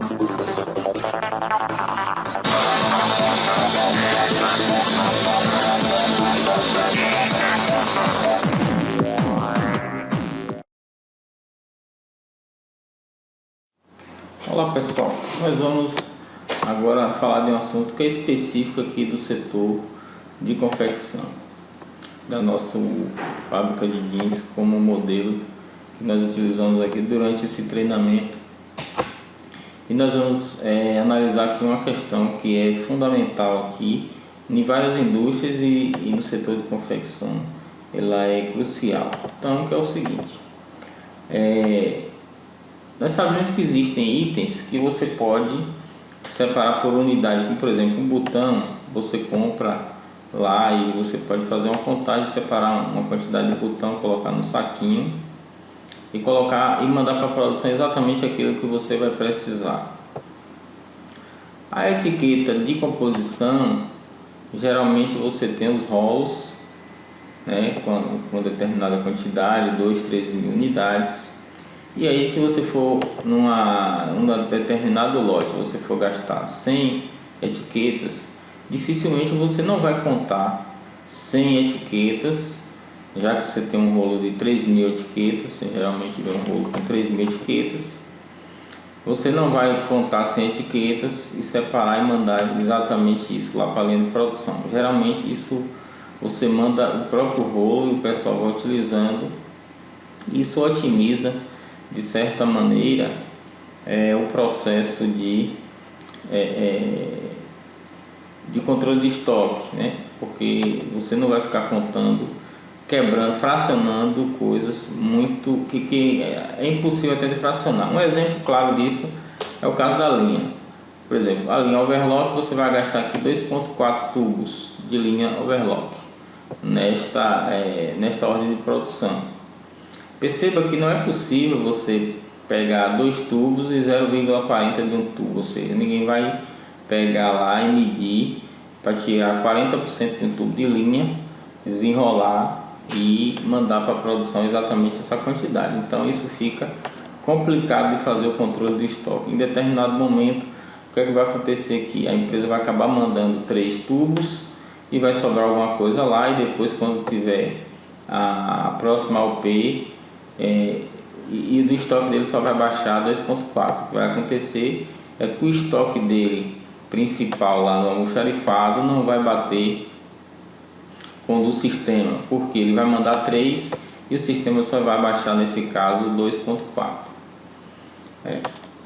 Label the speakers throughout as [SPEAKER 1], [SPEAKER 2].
[SPEAKER 1] Olá pessoal, nós vamos agora falar de um assunto que é específico aqui do setor de confecção da nossa fábrica de jeans, como modelo que nós utilizamos aqui durante esse treinamento. E nós vamos analisar aqui uma questão que é fundamental aqui em várias indústrias e no setor de confecção ela é crucial. Então, que é o seguinte, nós sabemos que existem itens que você pode separar por unidade, como por exemplo um botão, você compra lá e você pode fazer uma contagem, separar uma quantidade de botão, colocar no saquinho e colocar e mandar para a produção exatamente aquilo que você vai precisar. A etiqueta de composição, geralmente você tem os rolos, com determinada quantidade, 2, 3 mil unidades. E aí, se você for num determinado lote, você for gastar 100 etiquetas, dificilmente você não vai contar 100 etiquetas, já que você tem um rolo de 3 mil etiquetas, você geralmente vê um rolo com 3 mil etiquetas, você não vai contar 100 etiquetas e separar e mandar exatamente isso lá para a linha de produção. Geralmente isso você manda o próprio rolo e o pessoal vai utilizando. Isso otimiza de certa maneira o processo de controle de estoque, porque você não vai ficar contando, quebrando, fracionando coisas muito que é impossível até de fracionar. Um exemplo claro disso é o caso da linha. Por exemplo, a linha overlock, você vai gastar aqui 2,4 tubos de linha overlock nesta ordem de produção. Perceba que não é possível você pegar 2 tubos e 0,40 de um tubo, ou seja, ninguém vai pegar lá e medir para tirar 40% de um tubo de linha, desenrolar e mandar para a produção exatamente essa quantidade. Então isso fica complicado de fazer o controle do estoque. Em determinado momento, o que é que vai acontecer aqui? A empresa vai acabar mandando 3 tubos e vai sobrar alguma coisa lá, e depois, quando tiver a próxima AOP, e do estoque dele só vai baixar 2,4. O que vai acontecer é que o estoque dele principal lá no almoxarifado não vai bater com o do sistema, porque ele vai mandar 3 e o sistema só vai baixar nesse caso 2,4.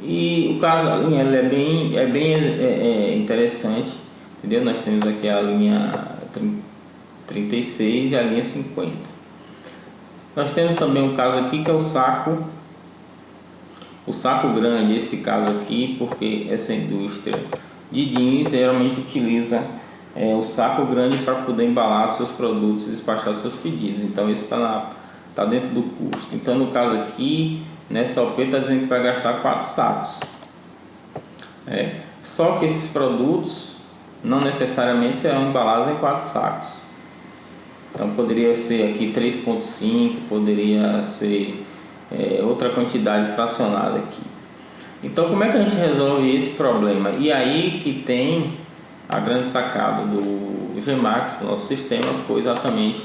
[SPEAKER 1] E o caso da linha é bem interessante, entendeu? Nós temos aqui a linha 36 e a linha 50. Nós temos também um caso aqui que é o saco grande, esse caso aqui, porque essa indústria de jeans geralmente utiliza o saco grande para poder embalar seus produtos e despachar seus pedidos. Então isso está dentro do custo. Então no caso aqui, nessa OP está dizendo que vai gastar 4 sacos. Só que esses produtos não necessariamente serão embalados em 4 sacos. Então poderia ser aqui 3,5, poderia ser outra quantidade fracionada aqui. Então como é que a gente resolve esse problema? E aí que tem a grande sacada do Gemax, do nosso sistema, foi exatamente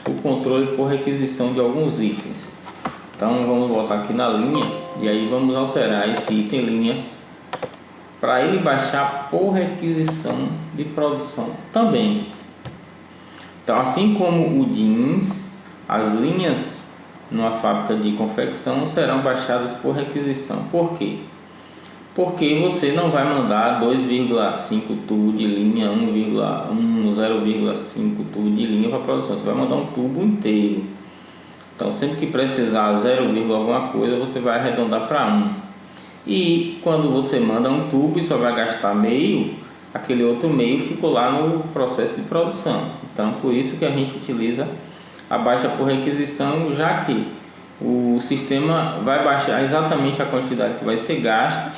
[SPEAKER 1] o controle por requisição de alguns itens. Então vamos voltar aqui na linha e aí vamos alterar esse item linha para ele baixar por requisição de produção também. Então, assim como o jeans, as linhas numa fábrica de confecção serão baixadas por requisição. Por quê? Porque você não vai mandar 2,5 tubo de linha, 0,5 tubo de linha para a produção. Você vai mandar um tubo inteiro. Então, sempre que precisar 0, alguma coisa, você vai arredondar para 1. E quando você manda um tubo e só vai gastar meio, aquele outro meio ficou lá no processo de produção. Então por isso que a gente utiliza a baixa por requisição, já que o sistema vai baixar exatamente a quantidade que vai ser gasta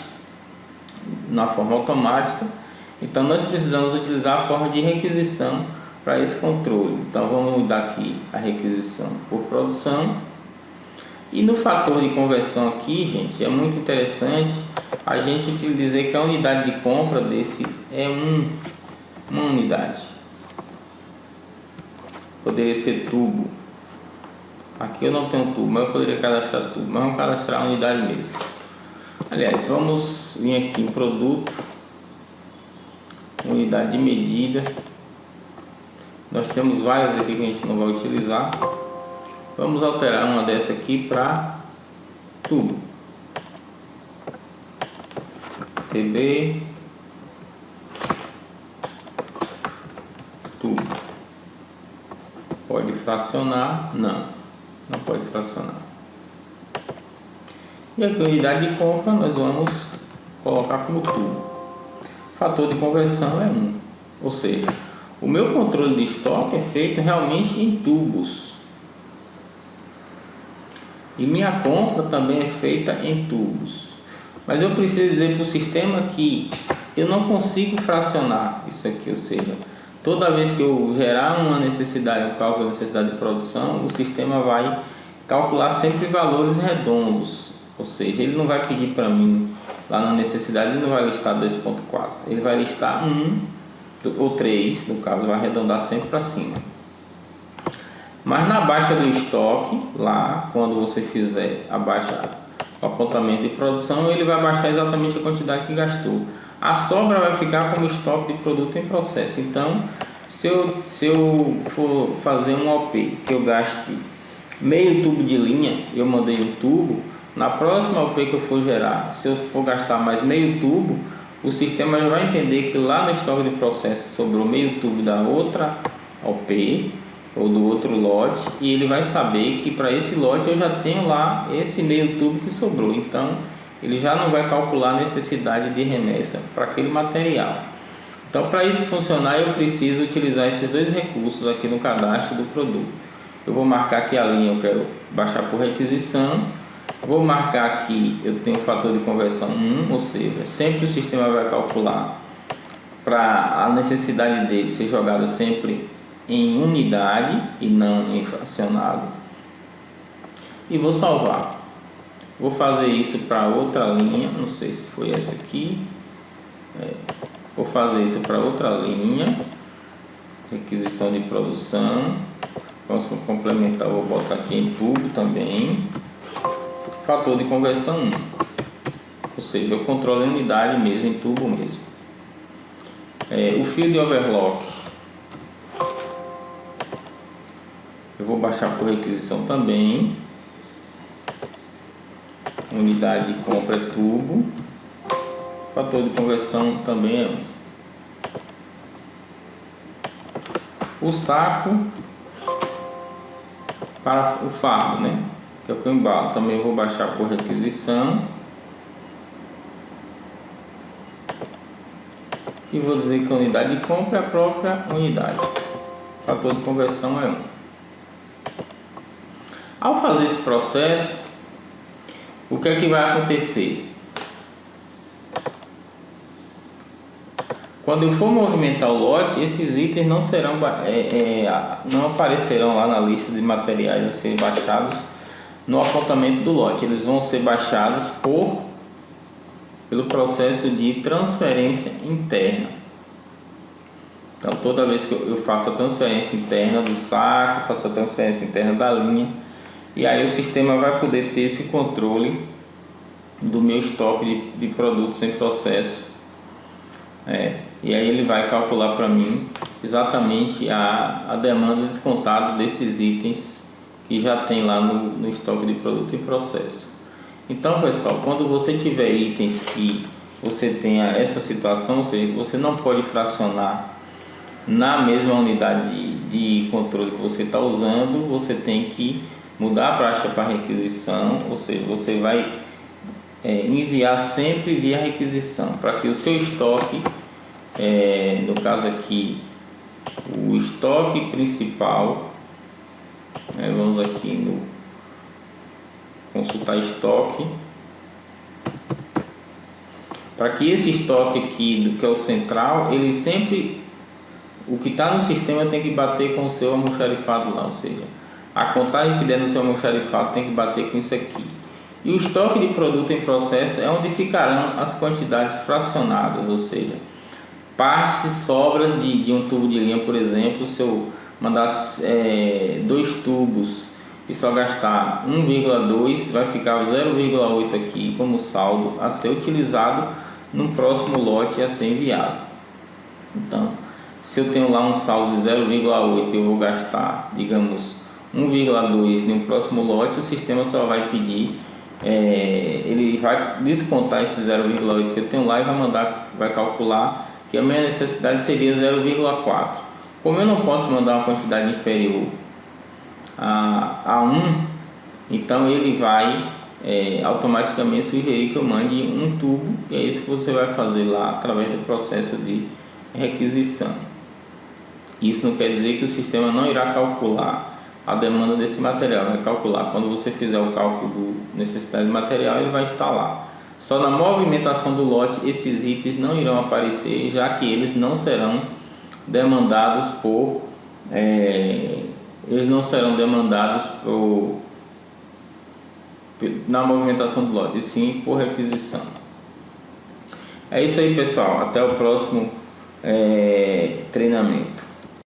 [SPEAKER 1] na forma automática. Então nós precisamos utilizar a forma de requisição para esse controle. Então vamos mudar aqui a requisição por produção E no fator de conversão aqui, gente, é muito interessante a gente dizer que a unidade de compra desse é uma unidade. Poderia ser tubo. Aqui eu não tenho tubo, mas eu poderia cadastrar tubo, mas vamos cadastrar a unidade mesmo. Aliás, vamos vir aqui em produto, unidade de medida. Nós temos várias aqui que a gente não vai utilizar. Vamos alterar uma dessa aqui para tubo. TB tubo. Pode fracionar? Não, não pode fracionar. E aqui a unidade de compra nós vamos colocar como tubo. Fator de conversão é 1, ou seja, o meu controle de estoque é feito realmente em tubos. E minha compra também é feita em tubos. Mas eu preciso dizer para o sistema que eu não consigo fracionar isso aqui, ou seja, toda vez que eu gerar uma necessidade, um cálculo de necessidade de produção, o sistema vai calcular sempre valores redondos. Ou seja, ele não vai pedir para mim, lá na necessidade, ele não vai listar 2.4, ele vai listar 1 ou 3, no caso, vai arredondar sempre para cima. Mas na baixa do estoque, lá, quando você fizer o apontamento de produção, ele vai baixar exatamente a quantidade que gastou. A sobra vai ficar como estoque de produto em processo. Então, se eu for fazer um OP que eu gaste meio tubo de linha, eu mandei um tubo, na próxima OP que eu for gerar, se eu for gastar mais meio tubo, o sistema já vai entender que lá no estoque de processo sobrou meio tubo da outra OP ou do outro lote, e ele vai saber que para esse lote eu já tenho lá esse meio tubo que sobrou. Então ele já não vai calcular a necessidade de remessa para aquele material. Então, para isso funcionar, eu preciso utilizar esses dois recursos aqui no cadastro do produto. Eu vou marcar que a linha eu quero baixar por requisição. Vou marcar aqui, eu tenho o fator de conversão 1, ou seja, sempre o sistema vai calcular para a necessidade dele ser jogada sempre em unidade e não em fracionado. E vou salvar. Vou fazer isso para outra linha, não sei se foi essa aqui. Vou fazer isso para outra linha, requisição de produção. Vamos complementar, vou botar aqui em tubo também. Fator de conversão 1, ou seja, eu controlo a unidade mesmo, em tubo mesmo. O fio de overlock, eu vou baixar por requisição também. Unidade de compra é tubo. Fator de conversão também é 1. O saco para o fardo, né? Que é o que eu embalo, também eu vou baixar por requisição. E vou dizer que a unidade de compra é a própria unidade. Fator de conversão é 1. Ao fazer esse processo, o que é que vai acontecer? Quando eu for movimentar o lote, esses itens não serão não aparecerão lá na lista de materiais a serem baixados no apontamento do lote. Eles vão ser baixados pelo processo de transferência interna. Então, toda vez que eu faço a transferência interna do saco, faço a transferência interna da linha, e aí o sistema vai poder ter esse controle do meu estoque de produtos em processo. E aí ele vai calcular para mim exatamente a demanda descontada desses itens que já tem lá no estoque de produto em processo. Então, pessoal, quando você tiver itens que você tenha essa situação, ou seja, você não pode fracionar na mesma unidade de controle que você está usando, você tem que mudar a praxa para requisição, ou seja, você vai enviar sempre via requisição, para que o seu estoque, no caso aqui, o estoque principal, vamos aqui no consultar estoque, para que esse estoque aqui, do que é o central, ele sempre, o que está no sistema tem que bater com o seu almoxarifado lá, ou seja, A contagem que der no seu almoxarifado tem que bater com isso aqui. E o estoque de produto em processo é onde ficarão as quantidades fracionadas, ou seja, partes e sobras de um tubo de linha, por exemplo. Se eu mandar 2 tubos e só gastar 1,2, vai ficar 0,8 aqui como saldo a ser utilizado no próximo lote a ser enviado. Então, se eu tenho lá um saldo de 0,8, eu vou gastar, digamos, 1,2 no próximo lote, o sistema só vai pedir, ele vai descontar esse 0,8 que eu tenho lá e vai calcular que a minha necessidade seria 0,4. Como eu não posso mandar uma quantidade inferior a 1, então ele vai automaticamente sugerir que eu mande um tubo, e é isso que você vai fazer lá através do processo de requisição. Isso não quer dizer que o sistema não irá calcular a demanda desse material, vai calcular quando você fizer o cálculo da necessidade de material, ele vai estar lá. Só na movimentação do lote esses itens não irão aparecer, já que eles não serão demandados na movimentação do lote, e sim por requisição. É isso aí, pessoal, até o próximo treinamento.